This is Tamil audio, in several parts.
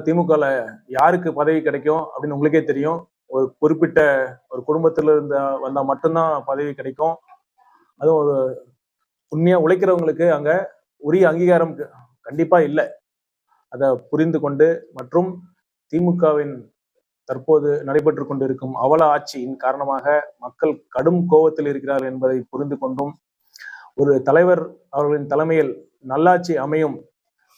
திமுகல யாருக்கு பதவி கிடைக்கும் அப்படின்னு உங்களுக்கே தெரியும். ஒரு குறிப்பிட்ட ஒரு குடும்பத்துல இருந்த வந்தா மட்டும்தான் பதவி கிடைக்கும். அதுவும் ஒரு உண்மையா உழைக்கிறவங்களுக்கு அங்க உரிய அங்கீகாரம் கண்டிப்பா இல்லை. அதை புரிந்து கொண்டு மற்றும் திமுகவின் தற்போது நடைபெற்று கொண்டிருக்கும் அவல ஆட்சியின் காரணமாக மக்கள் கடும் கோபத்தில் இருக்கிறார் என்பதை புரிந்து கொண்டும் ஒரு தலைவர் அவர்களின் தலைமையில் நல்லாட்சி அமையும்,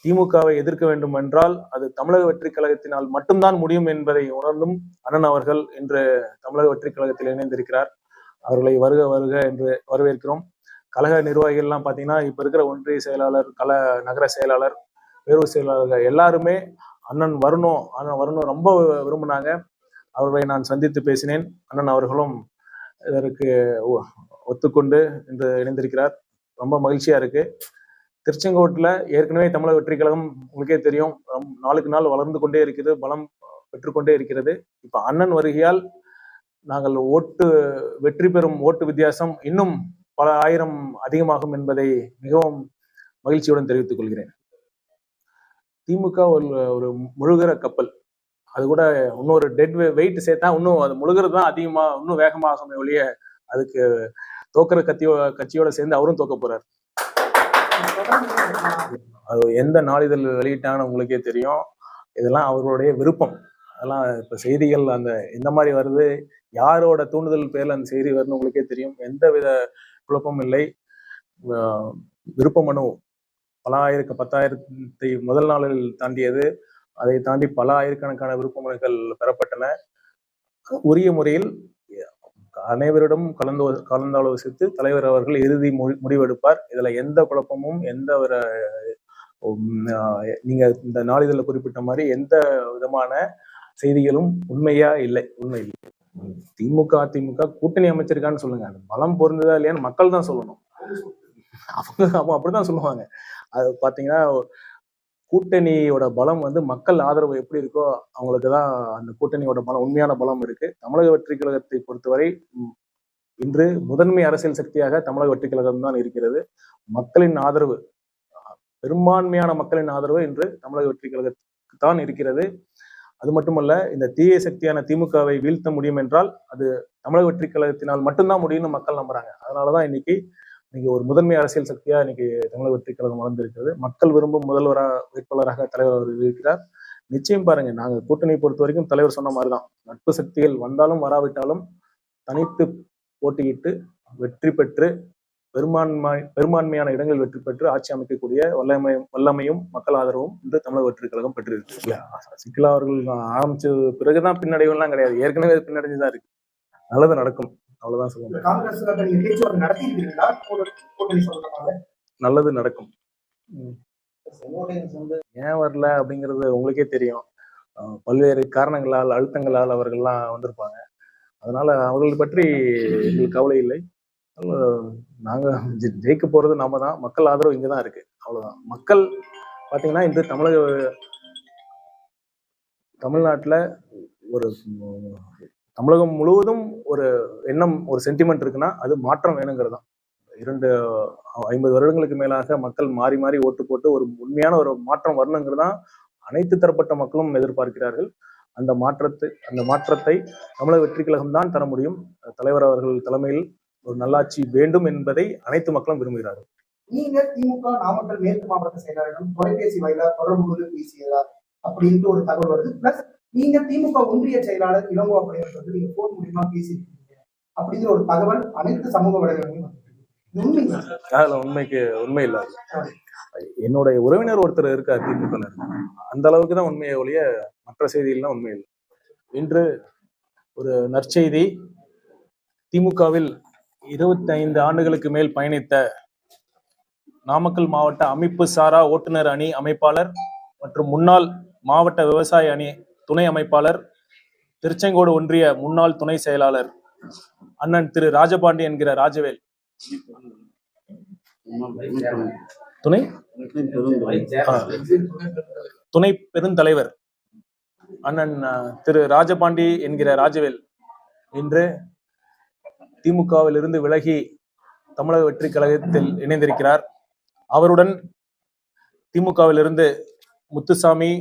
திமுகவை எதிர்க்க வேண்டும் என்றால் அது தமிழக வெற்றி கழகத்தினால் மட்டும்தான் முடியும் என்பதை உணர்ந்தும் அண்ணன் அவர்கள் இன்று தமிழக வெற்றி கழகத்தில் இணைந்திருக்கிறார். அவர்களை வருக வருக என்று வரவேற்கிறோம். கழக நிர்வாகிகள்லாம் பார்த்தீங்கன்னா இப்ப இருக்கிற ஒன்றிய செயலாளர், நகர செயலாளர், பேரவை செயலாளர்கள் எல்லாருமே அண்ணன் வரணும் ரொம்ப விரும்பினாங்க. அவர்களை நான் சந்தித்து பேசினேன். அண்ணன் அவர்களும் இதற்கு ஒத்துக்கொண்டு இன்று இணைந்திருக்கிறார். ரொம்ப மகிழ்ச்சியா இருக்கு. திருச்செங்கோட்டுல ஏற்கனவே தமிழக வெற்றி கழகம் உங்களுக்கே தெரியும், நாளுக்கு நாள் வளர்ந்து கொண்டே இருக்கிறது, பலம் பெற்றுக்கொண்டே இருக்கிறது. இப்ப அண்ணன் வருகையால் நாங்கள் வெற்றி பெறும் ஓட்டு வித்தியாசம் இன்னும் பல ஆயிரம் அதிகமாகும் என்பதை மிகவும் மகிழ்ச்சியுடன் தெரிவித்துக் கொள்கிறேன். திமுக ஒரு முழுகிற கப்பல். அது கூட இன்னொரு டெட் வெயிட் சேர்த்தா இன்னும் அது முழுகிறது தான் அதிகமா இன்னும் வேகமாகுமே ஒழிய அதுக்கு தோக்குற கட்சியோட சேர்ந்து அவரும் தோக்க போறாரு. அது எந்த நாளிதழ் வெளியிட்டாங்கன்னு உங்களுக்கே தெரியும். இதெல்லாம் அவர்களுடைய விருப்பம். அதெல்லாம் இப்ப செய்திகள் அந்த இந்த மாதிரி வருது, யாரோட தூண்டுதல் பேர்ல அந்த செய்தி வருதுன்னு உங்களுக்கே தெரியும். எந்த வித குழப்பமும் இல்லை. விருப்ப மனு பல பத்தாயிரத்தை முதல் நாளில் தாண்டியது. அதை தாண்டி பல ஆயிரக்கணக்கான விருப்ப மனுக்கள் பெறப்பட்டன. உரிய முறையில் அனைவரிடம் கலந்தாலோசித்து தலைவர் அவர்கள் இறுதி முடிவெடுப்பார். இதுல எந்த குழப்பமும் நீங்க இந்த நாளிதழில் குறிப்பிட்ட மாதிரி எந்த விதமான செய்திகளும் உண்மையா இல்லை. உண்மை இல்லை. திமுக அதிமுக கூட்டணி அமைச்சிருக்கான்னு சொல்லுங்க, பலம் பொருந்ததா இல்லையான்னு மக்கள் தான் சொல்லணும். அவங்க அப்படிதான் சொல்லுவாங்க. அது பாத்தீங்கன்னா கூட்டணியோட பலம் மக்கள் ஆதரவு எப்படி இருக்கோ அவங்களுக்குதான் அந்த கூட்டணியோட பலம், உண்மையான பலம் இருக்கு. தமிழக வெற்றி கழகத்தை பொறுத்தவரை இன்று முதன்மை அரசியல் சக்தியாக தமிழக வெற்றி கழகம் தான் இருக்கிறது. மக்களின் ஆதரவு, பெரும்பான்மையான மக்களின் ஆதரவு இன்று தமிழக வெற்றி கழகத்துக்கு தான் இருக்கிறது. அது மட்டுமல்ல, இந்த தீய சக்தியான திமுகவை வீழ்த்த முடியும் என்றால் அது தமிழக வெற்றி கழகத்தினால் மட்டும்தான் முடியும்னு மக்கள் நம்புறாங்க. அதனாலதான் இன்னைக்கு ஒரு முதன்மை அரசியல் சக்தியா இன்னைக்கு தமிழக வெற்றி கழகம் வளர்ந்திருக்கிறது. மக்கள் விரும்பும் வேட்பாளராக தலைவர் அவர் இருக்கிறார். நிச்சயம் பாருங்க, நாங்க கூட்டணி பொறுத்த வரைக்கும் தலைவர் சொன்ன மாதிரிதான், நட்பு சக்திகள் வந்தாலும் வராவிட்டாலும் தனித்து போட்டியிட்டு வெற்றி பெற்று பெரும்பான்மையான இடங்கள் வெற்றி பெற்று ஆட்சி அமைக்கக்கூடிய வல்லமையும் மக்கள் ஆதரவும் இந்த தமிழக வெற்றி கழகம் பெற்றிருக்கு. சசிகலா அவர்கள் ஆரம்பிச்ச பிறகுதான் பின்னடைவுலாம் கிடையாது, ஏற்கனவே பின்னடைஞ்சுதான் இருக்கு. நல்லது நடக்கும், அவ்வளவுதான் சொல்லுங்க. நல்லது நடக்கும். ஏன் வரல அப்படிங்கிறது உங்களுக்கே தெரியும். பல்வேறு காரணங்களால், அழுத்தங்களால் அவர்கள்லாம் வந்திருப்பாங்க. அதனால அவர்கள் பற்றி எங்களுக்கு கவலை இல்லை. நாங்க ஜெயிக்க போறது நாம தான். மக்கள் ஆதரவு இங்கதான் இருக்கு, அவ்வளவுதான். மக்கள் பாத்தீங்கன்னா இன்று தமிழ்நாட்டுல ஒரு தமிழகம் முழுவதும் ஒரு எண்ணம், ஒரு சென்டிமெண்ட் இருக்குன்னா அது மாற்றம் வேணுங்கிறது தான். 50 வருடங்களுக்கு மேலாக மக்கள் மாறி மாறி ஓட்டு போட்டு ஒரு உண்மையான ஒரு மாற்றம் வரணுங்கிறது தான் அனைத்து தரப்பட்ட மக்களும் எதிர்பார்க்கிறார்கள். அந்த மாற்றத்தை தமிழக வெற்றி கழகம் தான் தர முடியும். தலைவர் அவர்கள் தலைமையில் ஒரு நல்லாட்சி வேண்டும் என்பதை அனைத்து மக்களும் விரும்புகிறார்கள். நீங்க திமுக நாமக்கல் மேற்கு மாவட்ட செயலாளரிடம் தொலைபேசி வாயிலா தொடர்பு பேசியதா அப்படின்ட்டு ஒரு தகவல் வருது. பிளஸ் நீங்க திமுக ஒன்றிய செயலாளர் இளங்கோ அப்படிங்கிறது நீங்க போன் மூலியமா பேசியிருக்கீங்க அப்படிங்கிற ஒரு தகவல் அனைத்து சமூக வலைதளங்களையும் உண்மை இல்லாது. என்னுடைய உறவினர் ஒருத்தர் இருக்கார் திமுக, அந்த அளவுக்கு தான் உண்மையை ஒழிய மற்ற செய்திகள்லாம் உண்மை இல்லை. இன்று ஒரு நற்செய்தி. திமுகவில் 25 ஆண்டுகளுக்கு மேல் பயணித்த நாமக்கல் மாவட்ட அமைப்பு சாரா ஓட்டுநர் அணி அமைப்பாளர் மற்றும் முன்னாள் மாவட்ட விவசாய அணி துணை அமைப்பாளர், திருச்செங்கோடு ஒன்றிய முன்னாள் துணை செயலாளர் அண்ணன் திரு ராஜபாண்டி என்கிற ராஜவேல், துணை பெருந்தலைவர் அண்ணன் திரு ராஜபாண்டி என்கிற ராஜவேல் இன்று திமுகவில் இருந்து விலகி தமிழக வெற்றி கழகத்தில் இணைந்திருக்கிறார். அவருடன் திமுகவில் இருந்து முத்துசாமி,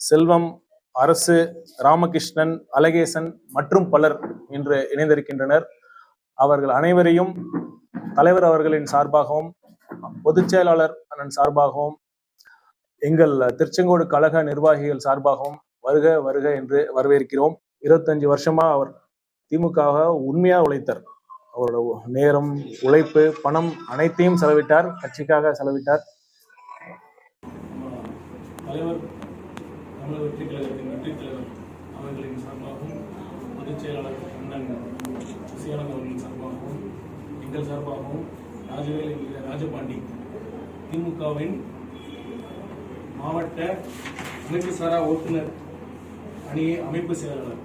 செல்வம், அரசு, ராமகிருஷ்ணன், அழகேசன் மற்றும் பலர் இன்று இணைந்திருக்கின்றனர். அவர்கள் அனைவரையும் தலைவர் அவர்களின் சார்பாகவும் பொதுச் செயலாளர் அண்ணன் சார்பாகவும் எங்கள் திருச்செங்கோடு கழக நிர்வாகிகள் சார்பாகவும் வருக வருக என்று வரவேற்கிறோம். 25 வருஷமா அவர் திமுகவாக உண்மையா உழைத்தார். அவரோட நேரம், உழைப்பு, பணம் அனைத்தையும் செலவிட்டார், கட்சிக்காக செலவிட்டார். தலைவர் தமிழக வெற்றி கழகத்தின் வெற்றித் தலைவர் அவர்களின் சார்பாகவும் பொதுச் செயலாளர் அண்ணன் சசிகானந்த் அவர்களின் சார்பாகவும் எங்கள் சார்பாகவும் ராஜவேல் என்கிற ராஜபாண்டி திமுகவின் மாவட்ட அமைப்பு சாரா ஓட்டுநர் அணி அமைப்பு செயலாளர்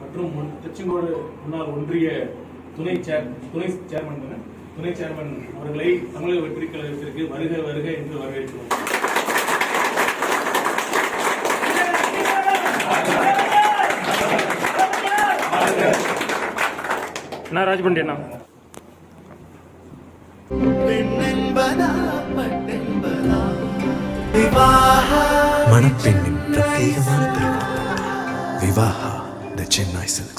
மற்றும் திருச்செங்கோடு முன்னாள் ஒன்றிய துணை சேர்மன் அவர்களை தமிழக வெற்றி கழகத்திற்கு வருக வருக என்று வரவேற்கிறோம். என்ன ராஜ்பண்டி அண்ணா மணப்பெண்ணின் பிரத்யேகமான திருமணம் விவாஹா தி சென்னை சில்க்ஸ்.